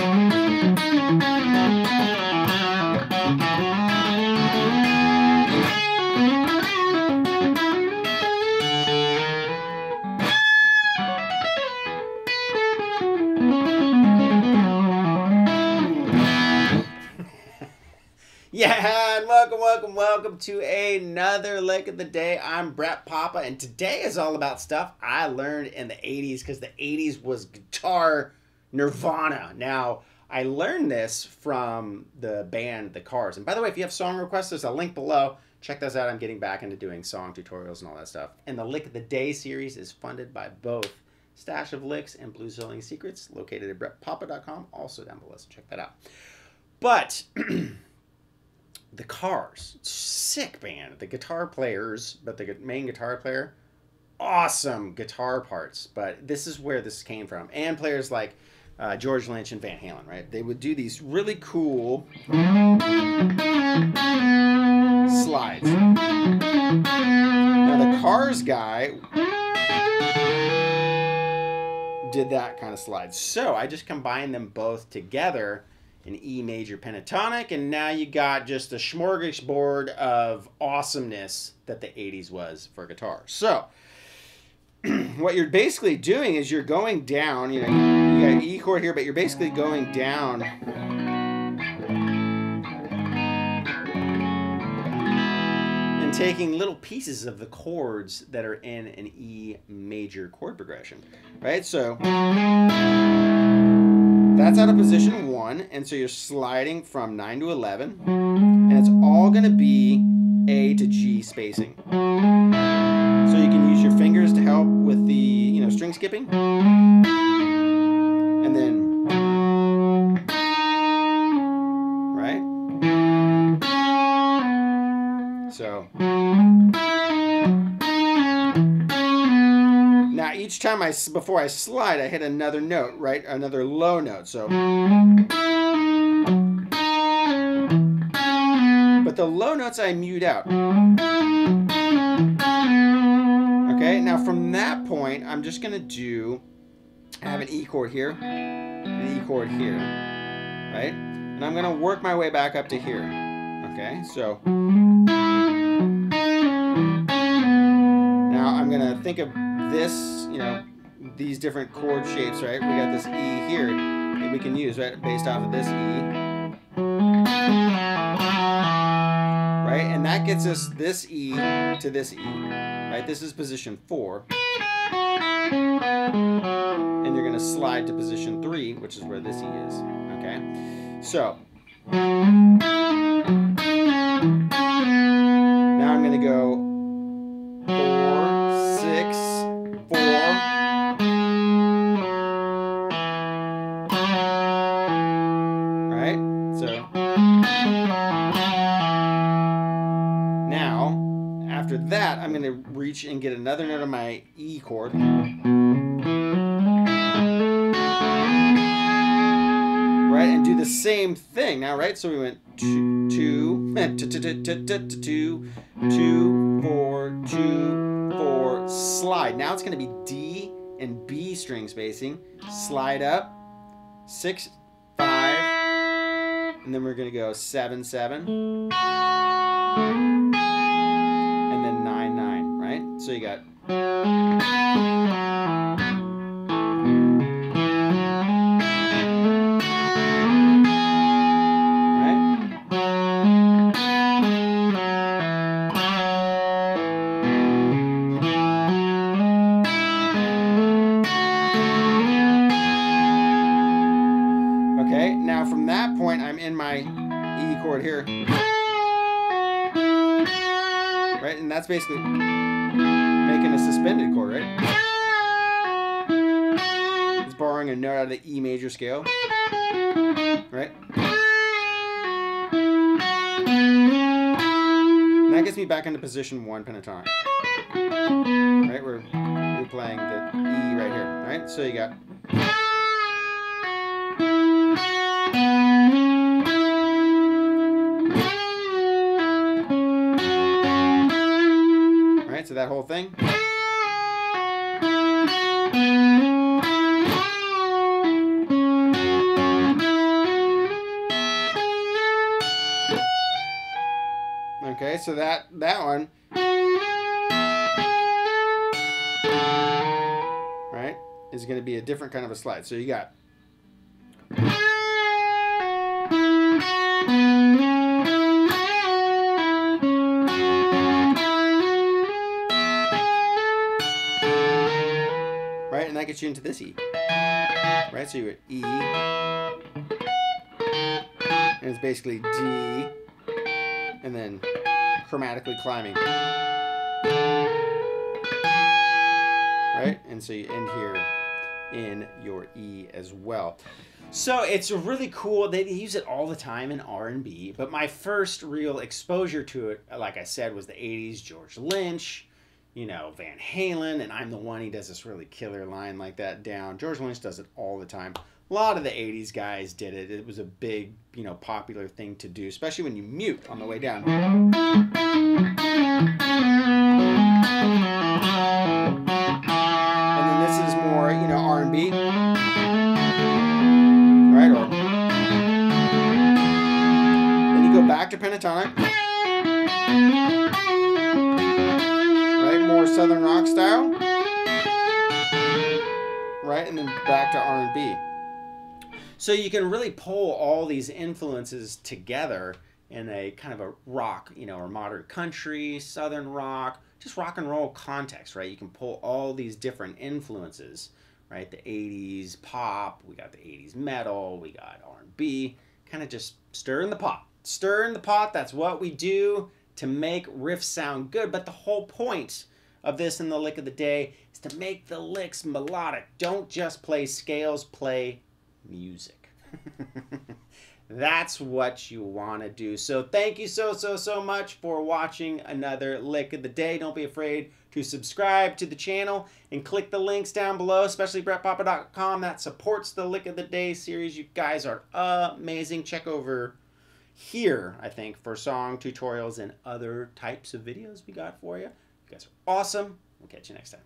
Yeah, and welcome to another lick of the day. I'm Brett Papa, and today is all about stuff I learned in the 80s, because the 80s was guitar nirvana. Now, I learned this from the band The Cars. And by the way, if you have song requests, there's a link below. Check those out. I'm getting back into doing song tutorials and all that stuff. And the Lick of the Day series is funded by both Stash of Licks and Blues Selling Secrets, located at brettpapa.com, also down below, so check that out. But The Cars, sick band. The guitar players, but the main guitar player, awesome guitar parts. But this is where this came from. And players like George Lynch and Van Halen, right? They would do these really cool slides. Now the Cars guy did that kind of slide. So I just combined them both together, an E major pentatonic, and now you got just a smorgasbord of awesomeness that the 80s was for guitar. So what you're basically doing is you're going down, you know, you got an E chord here, but you're basically going down and taking little pieces of the chords that are in an E major chord progression, right? So that's out of position 1, and so you're sliding from 9 to 11, and it's all going to be A to G spacing. So you can use your fingers to help with the, you know, string skipping, and then, right? So now each time before I slide, I hit another note, right? Another low note. So, but the low notes I mute out. Okay, now from that point, I'm just gonna I have an E chord here, an E chord here, right? And I'm gonna work my way back up to here. Okay, so now I'm gonna think of this, you know, these different chord shapes, right? We got this E here that we can use, right, based off of this E, right? And that gets us this E to this E, right? This is position 4, and you're gonna slide to position 3, which is where this E is. Okay, so now I'm gonna go 4, 6, 4. Right? So now, after that, I'm going to reach and get another note on my E chord. Right? And do the same thing now, right? So we went 2, 4, 2, 4, slide. Now it's going to be D and B string spacing. Slide up, 6, 5, and then we're going to go 7, 7, and then 9, 9, right? So you got now from that point, I'm in my E chord here, right? And that's basically making a suspended chord, right? It's borrowing a note out of the E major scale, right? And that gets me back into position 1 pentatonic, right? We're playing the E right here, right? So you got so that whole thing. Okay, so that one, right, is going to be a different kind of a slide. So you got right, and that gets you into this E. Right, so you get E, and it's basically D, and then chromatically climbing. Right, and so you end here in your E as well. So it's really cool. They use it all the time in R&B, but my first real exposure to it, like I said, was the 80s, George Lynch, you know, Van Halen, and I'm the One. He does this really killer line like that down. George Lynch does it all the time. A lot of the 80s guys did it. It was a big, you know, popular thing to do, especially when you mute on the way down. And then this is more, you know, R&B. Right? Or then you go back to pentatonic. More Southern rock style, right, and then back to R&B. So you can really pull all these influences together in a kind of a rock, you know, or modern country, Southern rock, just rock and roll context, right? You can pull all these different influences, right? The 80s pop, we got the 80s metal, we got R&B, kind of just stir in the pot. Stir in the pot, that's what we do to make riffs sound good, but the whole point of this in the lick of the day is to make the licks melodic. Don't just play scales, play music. That's what you want to do. So thank you so much for watching another lick of the day. Don't be afraid to subscribe to the channel and click the links down below, especially brettpapa.com. That supports the lick of the day series. You guys are amazing. Check over here, I think, for song tutorials and other types of videos we got for you. You guys are awesome. We'll catch you next time.